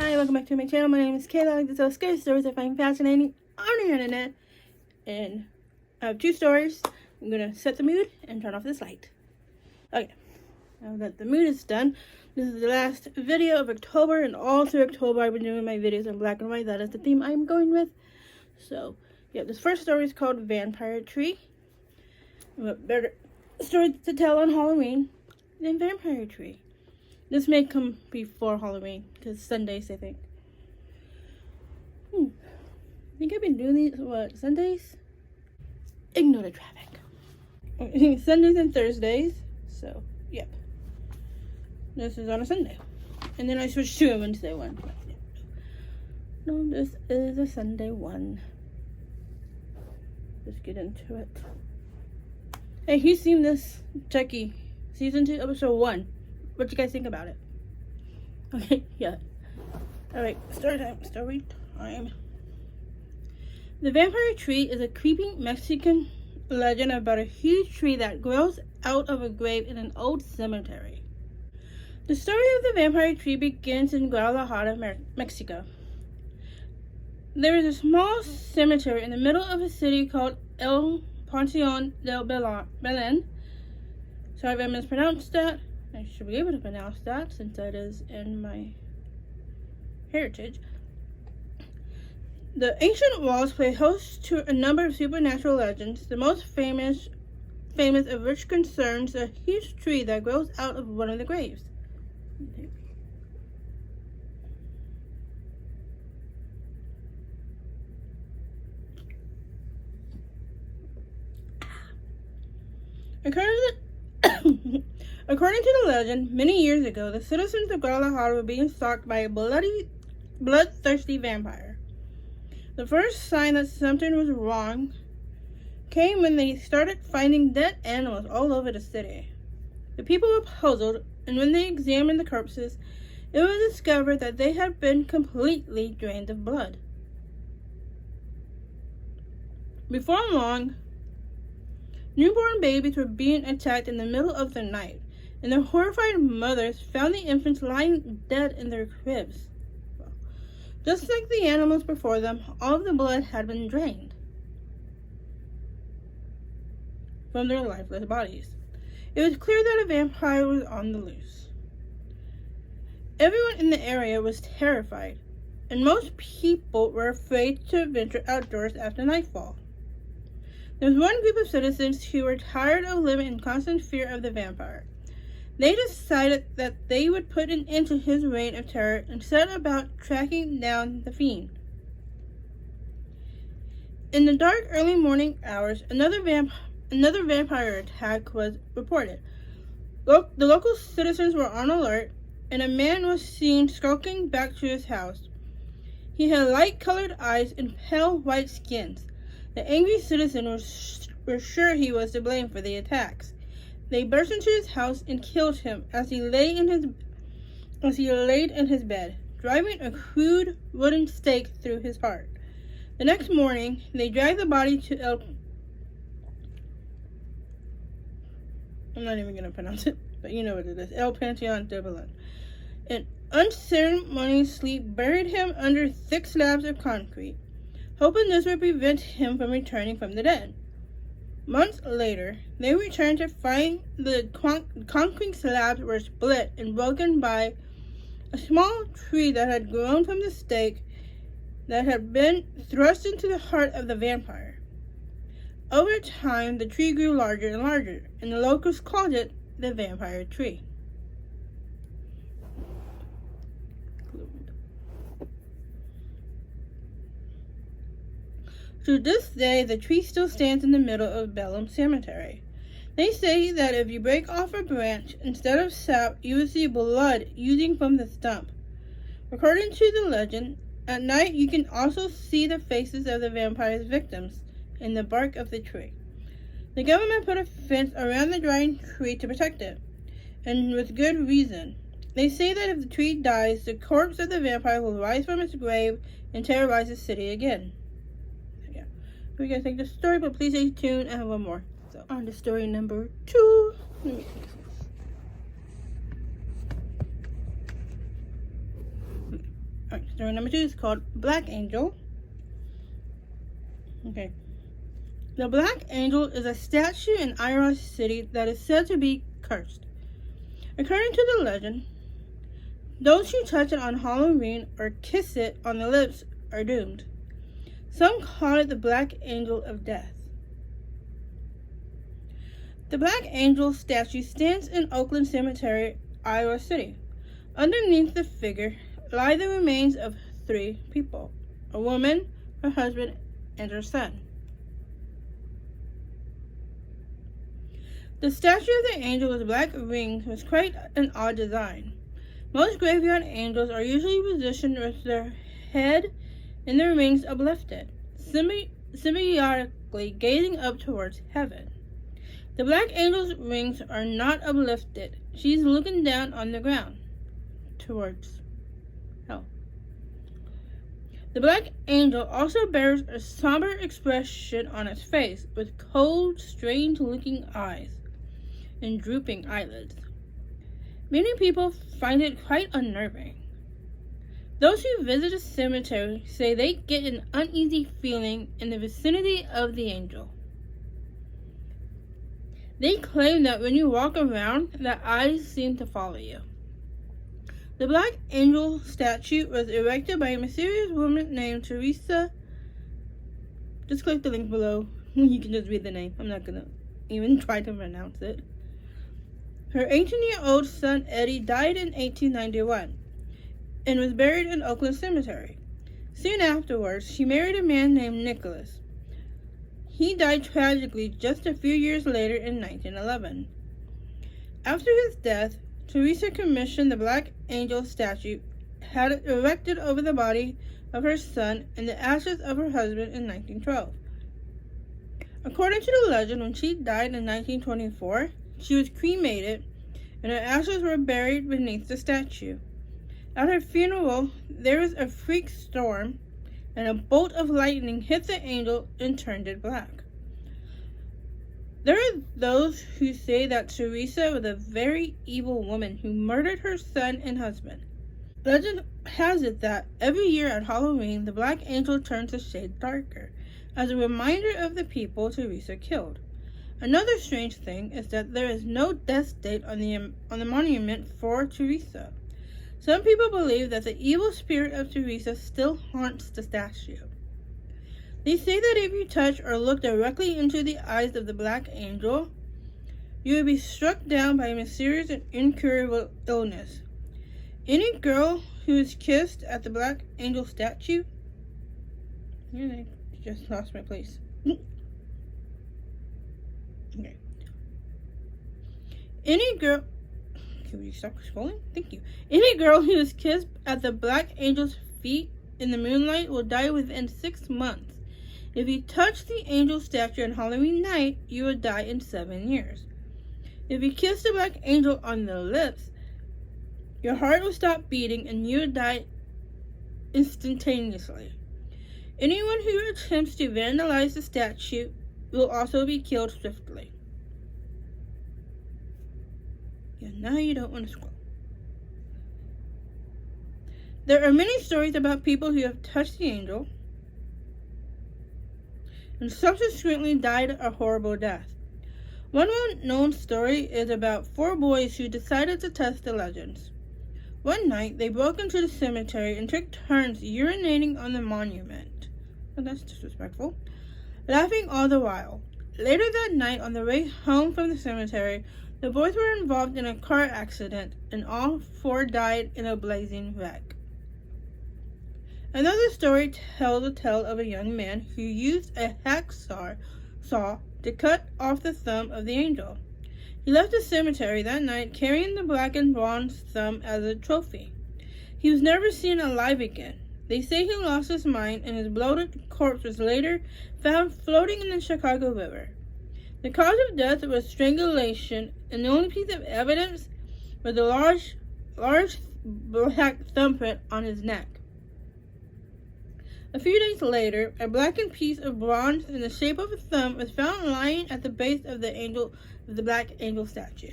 Hi, welcome back to my channel. My name is Kayla. I like to tell scary stories I find fascinating on the internet. And I have two stories. I'm going to set the mood and turn off this light. Okay, now that the mood is done, this is the last video of October. And all through October, I've been doing my videos in black and white. That is the theme I'm going with. So, yeah, this first story is called Vampire Tree. What better story to tell on Halloween than Vampire Tree? This may come before Halloween, because Sundays, I think. I think I've been doing these, Sundays? Ignore the traffic. Sundays and Thursdays, so, yep. This is on a Sunday. And then I switched to a Wednesday one. No, this is a Sunday one. Let's get into it. Hey, who's seen this Chucky? Season 2, episode 1. What do you guys think about it? Okay, yeah. Alright, story time. The Vampire Tree is a creepy Mexican legend about a huge tree that grows out of a grave in an old cemetery. The story of the Vampire Tree begins in Guadalajara, Mexico. There is a small cemetery in the middle of a city called El Panteón del Belén. Sorry if I mispronounced that. I should be able to pronounce that since that is in my heritage. The ancient walls play host to a number of supernatural legends, the most famous of which concerns a huge tree that grows out of one of the graves. According to the legend, many years ago, the citizens of Guadalajara were being stalked by a bloodthirsty vampire. The first sign that something was wrong came when they started finding dead animals all over the city. The people were puzzled, and when they examined the corpses, it was discovered that they had been completely drained of blood. Before long, newborn babies were being attacked in the middle of the night, and the horrified mothers found the infants lying dead in their cribs. Just like the animals before them, all of the blood had been drained from their lifeless bodies. It was clear that a vampire was on the loose. Everyone in the area was terrified, and most people were afraid to venture outdoors after nightfall. There was one group of citizens who were tired of living in constant fear of the vampire. They decided that they would put an end to his reign of terror and set about tracking down the fiend. In the dark early morning hours, another vampire attack was reported. The local citizens were on alert, and a man was seen skulking back to his house. He had light-colored eyes and pale white skin. The angry citizens were sure he was to blame for the attacks. They burst into his house and killed him as he laid in his bed, driving a crude wooden stake through his heart. The next morning, they dragged the body to I'm not even going to pronounce it, but you know what it is. El Panteón de Belén. And unceremoniously buried him under thick slabs of concrete, hoping this would prevent him from returning from the dead. Months later, they returned to find the concrete slabs were split and broken by a small tree that had grown from the stake that had been thrust into the heart of the vampire. Over time, the tree grew larger and larger, and the locals called it the Vampire Tree. To this day, the tree still stands in the middle of Belém Cemetery. They say that if you break off a branch, instead of sap, you will see blood oozing from the stump. According to the legend, at night you can also see the faces of the vampire's victims in the bark of the tree. The government put a fence around the dying tree to protect it, and with good reason. They say that if the tree dies, the corpse of the vampire will rise from its grave and terrorize the city again. We're going to take the story, but please stay tuned. I have one more. So, on to story number 2. Let me take this. Alright. Story number 2 is called Black Angel. Okay. The Black Angel is a statue in Iowa City that is said to be cursed. According to the legend, those who touch it on Halloween or kiss it on the lips are doomed. Some call it the Black Angel of Death. The Black Angel statue stands in Oakland Cemetery, Iowa City. Underneath the figure lie the remains of 3 people: a woman, her husband, and her son. The statue of the angel with black wings was quite an odd design. Most graveyard angels are usually positioned with their head and their wings uplifted, symbiotically gazing up towards heaven. The black angel's wings are not uplifted. She's looking down on the ground, towards hell. The black angel also bears a somber expression on its face, with cold, strange-looking eyes and drooping eyelids. Many people find it quite unnerving. Those who visit a cemetery say they get an uneasy feeling in the vicinity of the angel. They claim that when you walk around, the eyes seem to follow you. The Black Angel statue was erected by a mysterious woman named Teresa. Just click the link below. You can just read the name. I'm not going to even try to pronounce it. Her 18-year-old son Eddie died in 1891 and was buried in Oakland Cemetery. Soon afterwards, she married a man named Nicholas. He died tragically just a few years later in 1911. After his death, Teresa commissioned the Black Angel statue, had it erected over the body of her son and the ashes of her husband in 1912. According to the legend, when she died in 1924, she was cremated and her ashes were buried beneath the statue. At her funeral, there was a freak storm and a bolt of lightning hit the angel and turned it black. There are those who say that Teresa was a very evil woman who murdered her son and husband. Legend has it that every year at Halloween, the Black Angel turns a shade darker, as a reminder of the people Teresa killed. Another strange thing is that there is no death date on the monument for Teresa. Some people believe that the evil spirit of Teresa still haunts the statue. They say that if you touch or look directly into the eyes of the Black Angel, you will be struck down by a mysterious and incurable illness. Any girl who is kissed at the Black Angel statue... I just lost my place. Okay. Any girl... Can we stop scrolling? Thank you. Any girl who is kissed at the Black Angel's feet in the moonlight will die within 6 months. If you touch the angel statue on Halloween night, you will die in 7 years. If you kiss the Black Angel on the lips, your heart will stop beating and you will die instantaneously. Anyone who attempts to vandalize the statue will also be killed swiftly. Yeah, now you don't want to scroll. There are many stories about people who have touched the angel and subsequently died a horrible death. One well-known story is about 4 boys who decided to test the legends. One night, they broke into the cemetery and took turns urinating on the monument. Oh, that's disrespectful. Laughing all the while. Later that night, on the way home from the cemetery, the boys were involved in a car accident, and all 4 died in a blazing wreck. Another story tells the tale of a young man who used a hacksaw to cut off the thumb of the angel. He left the cemetery that night carrying the black and bronze thumb as a trophy. He was never seen alive again. They say he lost his mind and his bloated corpse was later found floating in the Chicago River. The cause of death was strangulation, and the only piece of evidence was a large black thumbprint on his neck. A few days later, a blackened piece of bronze in the shape of a thumb was found lying at the base of the Black Angel statue.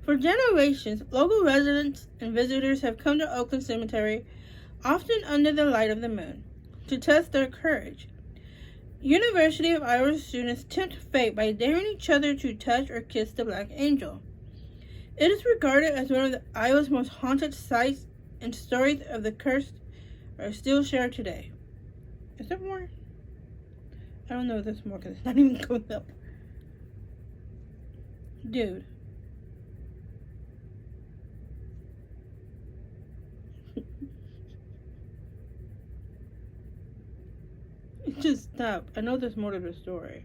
For generations, local residents and visitors have come to Oakland Cemetery, often under the light of the moon, to test their courage. University of Iowa students tempt fate by daring each other to touch or kiss the Black Angel. It is regarded as one of Iowa's most haunted sites, and stories of the cursed are still shared today. Is there more? I don't know if there's more because it's not even going up. Dude. Just stop. I know there's more to the story.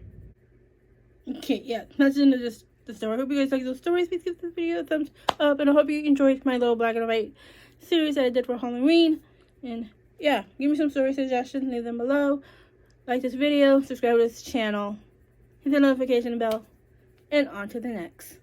Okay, yeah, that's the end of the story. I hope you guys like those stories. Please give this video a thumbs up, and I hope you enjoyed my little black and white series that I did for Halloween. And yeah, give me some story suggestions, leave them below. Like this video, subscribe to this channel, hit the notification bell, and on to the next.